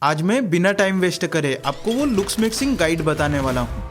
आज मैं बिना टाइम वेस्ट करे आपको वो लुक्स मिक्सिंग गाइड बताने वाला हूँ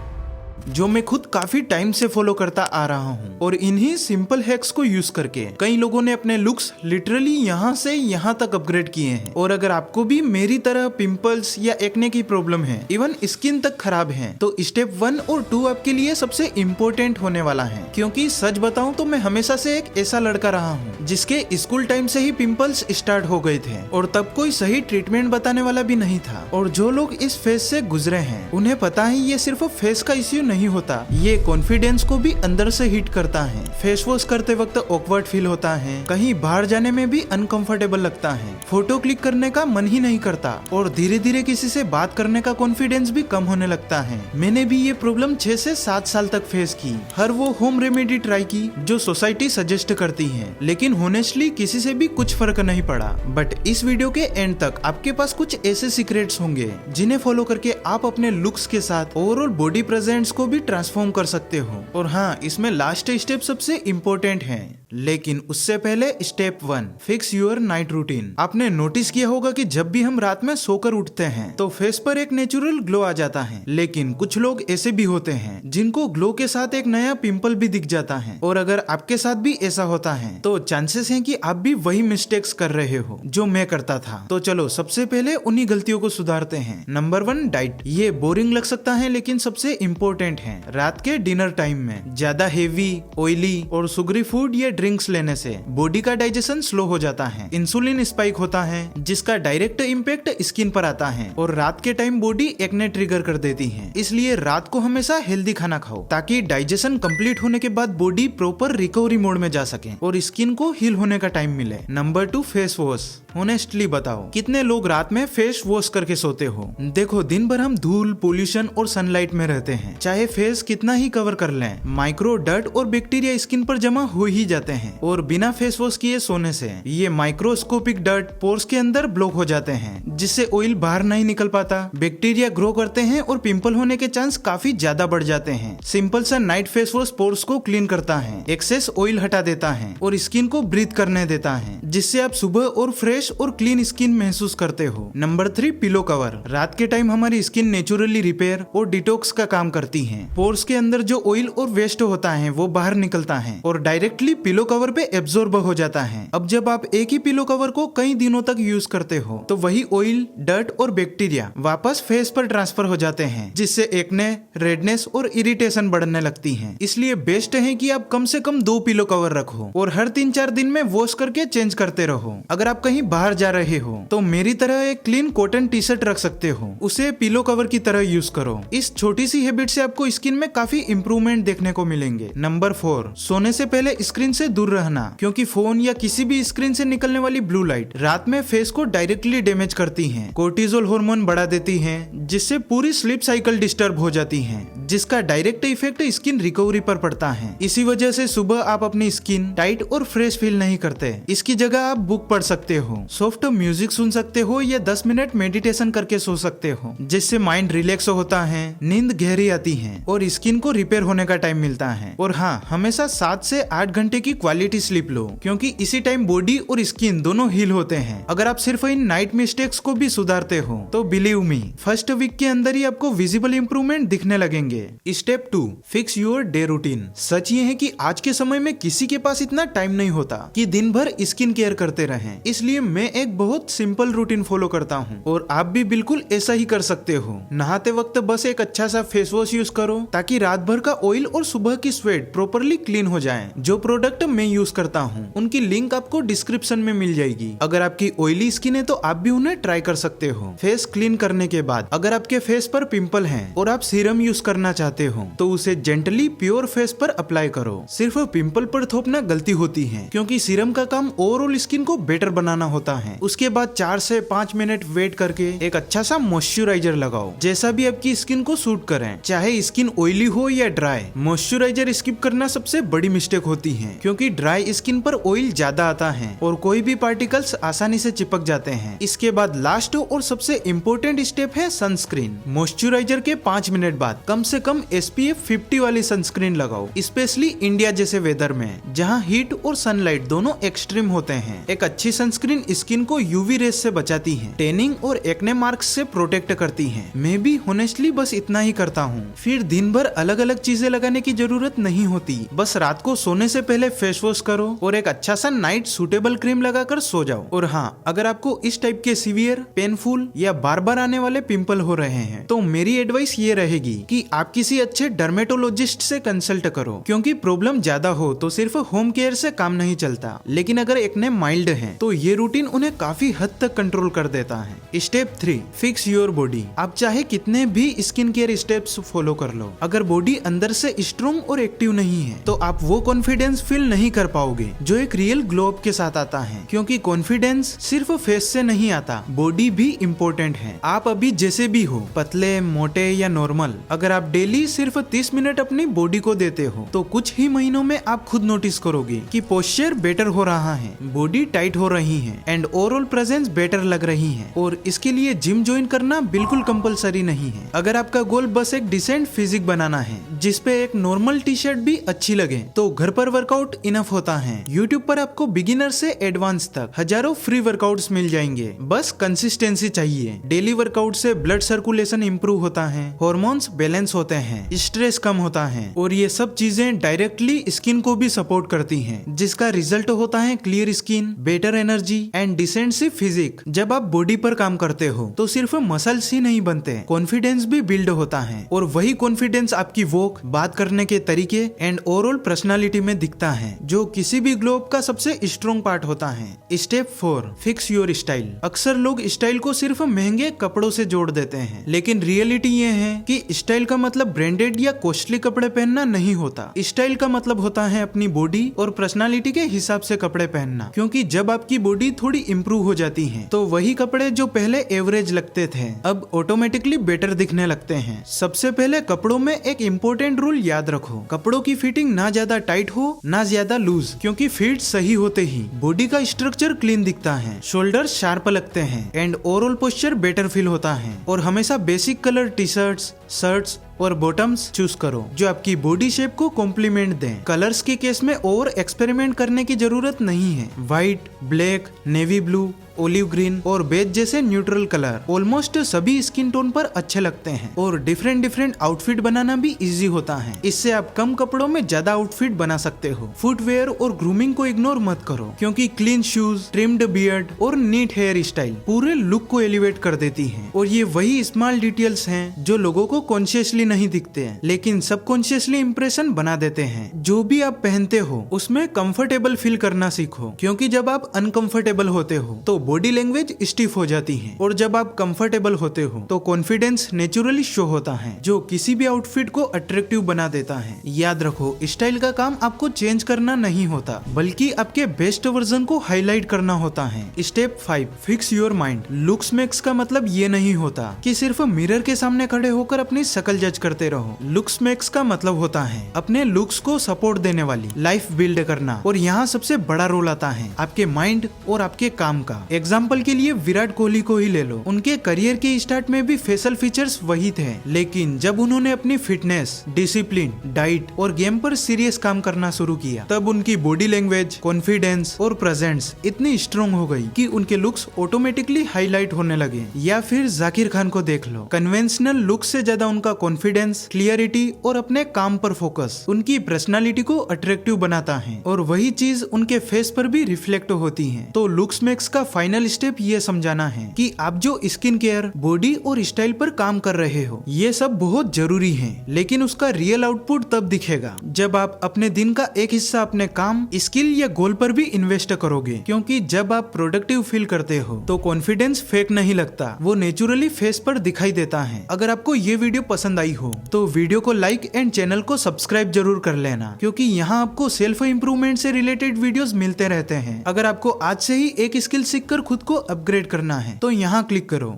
जो मैं खुद काफी टाइम से फॉलो करता आ रहा हूँ और इन्हीं सिंपल हैक्स को यूज करके कई लोगों ने अपने लुक्स लिटरली यहाँ से यहाँ तक अपग्रेड किए हैं। और अगर आपको भी मेरी तरह पिंपल्स या एक्ने की प्रॉब्लम है, इवन स्किन तक खराब है, तो स्टेप 1 और 2 आपके लिए सबसे इम्पोर्टेंट होने वाला है। क्योंकि सच बताऊं तो मैं हमेशा से एक ऐसा लड़का रहा हूँ जिसके स्कूल टाइम से ही पिंपल्स स्टार्ट हो गए थे और तब कोई सही ट्रीटमेंट बताने वाला भी नहीं था। और जो लोग इस फेज से गुजरे हैं उन्हें पता है ये सिर्फ फेस का इश्यू नहीं होता, ये कॉन्फिडेंस को भी अंदर से हिट करता है। फेस वॉश करते वक्त ऑकवर्ड फील होता है, कहीं बाहर जाने में भी अनकंफर्टेबल लगता है, फोटो क्लिक करने का मन ही नहीं करता और धीरे धीरे किसी से बात करने का कॉन्फिडेंस भी कम होने लगता है। मैंने भी ये प्रॉब्लम 6 से 7 साल तक फेस की, हर वो होम रेमेडी ट्राई की जो सोसाइटी सजेस्ट करती है, लेकिन होनेस्टली किसी से भी कुछ फर्क नहीं पड़ा। बट इस वीडियो के एंड तक आपके पास कुछ ऐसे सीक्रेट्स होंगे जिन्हें फॉलो करके आप अपने लुक्स के साथ ओवरऑल बॉडी प्रेजेंस को भी ट्रांसफॉर्म कर सकते हो। और हाँ, इसमें लास्ट स्टेप सबसे इम्पोर्टेंट है, लेकिन उससे पहले step 1, fix your night routine. आपने नोटिस किया होगा कि जब भी हम रात में सोकर उठते हैं तो फेस पर एक नेचुरल ग्लो आ जाता है, लेकिन कुछ लोग ऐसे भी होते हैं जिनको ग्लो के साथ एक नया पिंपल भी दिख जाता है। और अगर आपके साथ भी ऐसा होता है तो चांसेस हैं कि आप भी वही मिस्टेक्स कर रहे हो जो मैं करता था। तो चलो सबसे पहले उन्हीं गलतियों को सुधारते हैं। Number 1, diet. ये बोरिंग लग सकता है लेकिन सबसे इम्पोर्टेंट है। रात के डिनर टाइम में ज्यादा हेवी, ऑयली और सुगरी फूड या ड्रिंक्स लेने से बॉडी का डाइजेशन स्लो हो जाता है, इंसुलिन स्पाइक होता है जिसका डायरेक्ट इम्पैक्ट स्किन पर आता है और रात के टाइम बॉडी एक्ने ट्रिगर कर देती है। इसलिए रात को हमेशा हेल्दी खाना खाओ ताकि डाइजेशन कंप्लीट होने के बाद बॉडी प्रॉपर रिकवरी मोड में जा सके और स्किन को हील होने का टाइम मिले। Number 2, face wash. ऑनेस्टली बताओ कितने लोग रात में फेस वॉश करके सोते हो? देखो, दिन भर हम धूल, पोल्यूशन और सनलाइट में रहते हैं, चाहे फेस कितना ही कवर कर लें, माइक्रो डर्ट और बैक्टीरिया स्किन पर जमा हो ही जाते हैं। और बिना फेस वॉश किए सोने से ये माइक्रोस्कोपिक डर्ट पोर्स के अंदर ब्लॉक हो जाते हैं, जिससे ऑयल बाहर नहीं निकल पाता, बैक्टीरिया ग्रो करते हैं और पिंपल होने के चांस काफी ज्यादा बढ़ जाते हैं। सिंपल सा नाइट फेस वॉश पोर्स को क्लीन करता है, एक्सेस ऑयल हटा देता है और स्किन को ब्रीथ करने देता है, जिससे आप सुबह और फ्रेश और क्लीन स्किन महसूस करते हो। Number 3, pillow cover. रात के टाइम हमारी स्किन नेचुरली रिपेयर और डिटॉक्स का काम करती है। पोर्स के अंदर जो ऑयल और वेस्ट होता है वो बाहर निकलता है और डायरेक्टली पिलो कवर पे एब्जॉर्ब हो जाता है। अब जब आप एक ही पिलो कवर को कई दिनों तक यूज करते हो तो वही ऑयल, डर्ट और बैक्टीरिया वापस फेस पर ट्रांसफर हो जाते हैं, जिससे एक्ने, रेडनेस और इरिटेशन बढ़ने लगती है। इसलिए बेस्ट है कि आप कम से कम 2 पिलो कवर रखो और हर 3-4 दिन में वॉश करके चेंज करते रहो। अगर आप कहीं बाहर जा रहे हो तो मेरी तरह एक क्लीन कॉटन टी शर्ट रख सकते हो, उसे पिलो कवर की तरह यूज करो। इस छोटी सी हैबिट से आपको स्किन में काफी इंप्रूवमेंट देखने को मिलेंगे। नंबर 4, सोने से पहले स्क्रीन से दूर रहना, क्योंकि फोन या किसी भी स्क्रीन से निकलने वाली ब्लू लाइट रात में फेस को डायरेक्टली डैमेज करती है, कोर्टिजोल हार्मोन बढ़ा देती है, जिससे पूरी स्लीप साइकिल डिस्टर्ब हो जाती है, जिसका डायरेक्ट इफेक्ट स्किन रिकवरी पर पड़ता है। इसी वजह से सुबह आप अपनी स्किन टाइट और फ्रेश फील नहीं करते। इसकी जगह आप बुक पढ़ सकते हो, सॉफ्ट म्यूजिक सुन सकते हो या 10 मिनट मेडिटेशन करके सो सकते हो, जिससे माइंड रिलैक्स होता है, नींद गहरी आती है और स्किन को रिपेयर होने का टाइम मिलता है। और हाँ, हमेशा 7 से 8 घंटे की क्वालिटी स्लीप लो, क्योंकि इसी टाइम बॉडी और स्किन दोनों हील होते हैं। अगर आप सिर्फ इन नाइट मिस्टेक्स को भी सुधारते हो तो बिलीव मी, फर्स्ट वीक के अंदर ही आपको विजिबल इंप्रूवमेंट दिखने लगेंगे। Step 2, fix your day routine. सच ये है कि आज के समय में किसी के पास इतना टाइम नहीं होता कि दिन भर स्किन केयर करते रहें, इसलिए मैं एक बहुत सिंपल रूटीन फॉलो करता हूँ और आप भी बिल्कुल ऐसा ही कर सकते हो। नहाते वक्त बस एक अच्छा सा फेस वॉश यूज करो ताकि रात भर का ऑयल और सुबह की स्वेट प्रॉपरली क्लीन हो जाए। जो प्रोडक्ट मैं यूज करता हूँ उनकी लिंक आपको डिस्क्रिप्शन में मिल जाएगी। अगर आपकी ऑयली स्किन है तो आप भी उन्हें ट्राई कर सकते हो। फेस क्लीन करने के बाद अगर आपके फेस पर पिंपल है और आप सीरम यूज करना चाहते हो तो उसे जेंटली प्योर फेस पर अप्लाई करो। सिर्फ पिंपल पर थोपना गलती होती है, क्योंकि सीरम का काम ओवरऑल स्किन को बेटर बनाना होता है। उसके बाद 4 से 5 मिनट वेट करके एक अच्छा सा मॉइस्चराइजर लगाओ, जैसा भी आपकी स्किन को सूट करे, चाहे स्किन ऑयली हो या ड्राई। मॉइस्चराइजर स्किप करना सबसे बड़ी मिस्टेक होती है, क्योंकि ड्राई स्किन पर ऑयल ज्यादा आता है और कोई भी पार्टिकल्स आसानी से चिपक जाते हैं। इसके बाद लास्ट और सबसे इम्पोर्टेंट स्टेप है सनस्क्रीन। मॉइस्चराइजर के 5 मिनट बाद कम से कम SPF 50 वाली सनस्क्रीन लगाओ, स्पेशली इंडिया जैसे वेदर में जहाँ हीट और सनलाइट दोनों एक्सट्रीम होते हैं। एक अच्छी सनस्क्रीन स्किन को यूवी रेस से बचाती हैं, टैनिंग और एक्ने मार्क्स से प्रोटेक्ट करती हैं। मैं भी होनेस्टली बस इतना ही करता हूँ। फिर दिन भर अलग अलग चीजें लगाने की जरूरत नहीं होती, बस रात को सोने से पहले फेस वॉश करो और एक अच्छा सा नाइट सूटेबल क्रीम लगाकर सो जाओ। और हाँ, अगर आपको इस टाइप के सीवियर, पेनफुल या बार बार आने वाले पिंपल हो रहे हैं तो मेरी एडवाइस ये रहेगी कि आप किसी अच्छे डर्मेटोलॉजिस्ट से कंसल्ट करो, क्योंकि प्रॉब्लम ज्यादा हो तो सिर्फ होम केयर से काम नहीं चलता, लेकिन अगर एक्ने माइल्ड है तो ये रूटीन उन्हें काफी हद तक कंट्रोल कर देता है। Step 3, fix your body. आप चाहे कितने भी स्किन केयर स्टेप्स फॉलो कर लो, अगर बॉडी अंदर से स्ट्रॉन्ग और एक्टिव नहीं है तो आप वो कॉन्फिडेंस फील नहीं कर पाओगे जो एक रियल ग्लो अप के साथ आता है। क्योंकि कॉन्फिडेंस सिर्फ फेस से नहीं आता, बॉडी भी इम्पोर्टेंट है। आप अभी जैसे भी हो, पतले, मोटे या नॉर्मल, अगर आप डेली सिर्फ 30 मिनट अपनी बॉडी को देते हो तो कुछ ही महीनों में आप खुद नोटिस करोगे कि पोस्चर बेटर हो रहा है, बॉडी टाइट हो रही है एंड ओवरऑल प्रेजेंस बेटर लग रही है। और इसके लिए जिम ज्वाइन करना बिल्कुल कंपलसरी नहीं है। अगर आपका गोल बस एक डिसेंट फिजिक बनाना है जिसपे एक नॉर्मल टी शर्ट भी अच्छी लगे तो घर पर वर्कआउट इनफ होता है। यूट्यूब पर आपको बिगिनर से एडवांस तक हजारों फ्री वर्कआउट्स मिल जाएंगे, बस कंसिस्टेंसी चाहिए। डेली वर्कआउट से ब्लड सर्कुलेशन इंप्रूव होता है, हार्मोन्स बैलेंस होते हैं, स्ट्रेस कम होता है और ये सब चीजें डायरेक्टली स्किन को भी सपोर्ट करती हैं, जिसका रिजल्ट होता है clear skin, better energy and decent see physique. जब आप बॉडी पर काम करते हो तो सिर्फ मसल्स ही नहीं बनते, कॉन्फिडेंस भी बिल्ड होता है और वही कॉन्फिडेंस आपकी वॉक, बात करने के तरीके एंड ओवरऑल पर्सनालिटी में दिखता है, जो किसी भी ग्लो अप का सबसे स्ट्रॉन्ग पार्ट होता है। Step 4, fix your style. अक्सर लोग स्टाइल को सिर्फ महंगे कपड़ों से जोड़ देते हैं, लेकिन रियलिटी ये है कि स्टाइल का मतलब ब्रांडेड या कॉस्टली कपड़े पहनना नहीं होता। स्टाइल का मतलब होता है अपनी बॉडी और पर्सनालिटी के हिसाब से कपड़े पहनना। क्योंकि जब आपकी बॉडी थोड़ी इंप्रूव हो जाती है तो वही कपड़े जो पहले एवरेज लगते थे अब ऑटोमेटिकली बेटर दिखने लगते हैं। सबसे पहले कपड़ों में एक इम्पोर्टेंट रूल याद रखो, कपड़ों की फिटिंग ना ज्यादा टाइट हो ना ज्यादा लूज, क्योंकि फिट सही होते ही बॉडी का स्ट्रक्चर क्लीन दिखता है, शोल्डर शार्प लगते हैं and overall posture better feel होता है। और हमेशा basic colour T shirts, shirts और बॉटम्स चूज करो जो आपकी बॉडी शेप को कॉम्प्लीमेंट दें। कलर्स के केस में ओवर एक्सपेरिमेंट करने की जरूरत नहीं है। White, black, navy blue, olive green और बेज जैसे न्यूट्रल कलर ऑलमोस्ट सभी स्किन टोन पर अच्छे लगते हैं और डिफरेंट आउटफिट बनाना भी इजी होता है। इससे आप कम कपड़ों में ज्यादा आउटफिट बना सकते हो। फुटवेयर और ग्रूमिंग को इग्नोर मत करो, क्योंकि क्लीन शूज, ट्रिम्ड बियर्ड और नीट हेयर स्टाइल पूरे लुक को एलिवेट कर देती है। और ये वही स्मॉल डिटेल्स हैं जो लोगों को कॉन्शियसली नहीं दिखते हैं, लेकिन सबकॉन्शियसली इंप्रेशन बना देते हैं। जो भी आप पहनते हो उसमें कंफर्टेबल फील करना सीखो, क्योंकि जब आप अनकंफर्टेबल होते हो तो बॉडी लैंग्वेज स्टिफ हो जाती है और जब आप कंफर्टेबल होते हो तो कॉन्फिडेंस नेचुरली शो होता है, जो किसी भी आउटफिट को अट्रैक्टिव बना देता है। याद रखो, स्टाइल का काम आपको चेंज करना नहीं होता, बल्कि आपके बेस्ट वर्जन को हाईलाइट करना होता है। Step 5, fix your mind. Looks makes का मतलब ये नहीं होता कि सिर्फ मिरर के सामने खड़े होकर अपनी शक्ल जज करते रहो। लुक्स मेक्स का मतलब होता है अपने लुक्स को सपोर्ट देने वाली लाइफ बिल्ड करना, और यहाँ सबसे बड़ा रोल आता है आपके माइंड और आपके काम का। एग्जाम्पल के लिए विराट कोहली को ही ले लो। उनके करियर के स्टार्ट में भी फेशियल फीचर्स वही थे, लेकिन जब उन्होंने अपनी फिटनेस, डिसिप्लिन, डाइट और गेम पर सीरियस काम करना शुरू किया तब उनकी बॉडी लैंग्वेज, कॉन्फिडेंस और प्रेजेंस इतनी स्ट्रॉन्ग हो गई कि उनके लुक्स ऑटोमेटिकली हाईलाइट होने लगे। या फिर जाकिर खान को देख लो, कन्वेंशनल लुक से ज्यादा उनका कॉन्फिडेंस, क्लियरिटी और अपने काम पर फोकस उनकी पर्सनालिटी को अट्रैक्टिव बनाता है, और वही चीज उनके फेस पर भी रिफ्लेक्ट होती है। तो लुक्स मेक्स का फाइनल स्टेप ये समझाना है कि आप जो स्किन केयर, बॉडी और स्टाइल पर काम कर रहे हो ये सब बहुत जरूरी है, लेकिन उसका रियल आउटपुट तब दिखेगा जब आप अपने दिन का एक हिस्सा अपने काम, स्किल या गोल पर भी इन्वेस्ट करोगे। क्योंकि जब आप प्रोडक्टिव फील करते हो तो कॉन्फिडेंस फेक नहीं लगता, वो नेचुरली फेस पर दिखाई देता है। अगर आपको ये वीडियो पसंद आई हो तो वीडियो को लाइक एंड चैनल को सब्सक्राइब जरूर कर लेना, क्योंकि यहाँ आपको सेल्फ इंप्रूवमेंट से रिलेटेड वीडियोस मिलते रहते हैं। अगर आपको आज से ही एक स्किल सीखकर खुद को अपग्रेड करना है तो यहाँ क्लिक करो।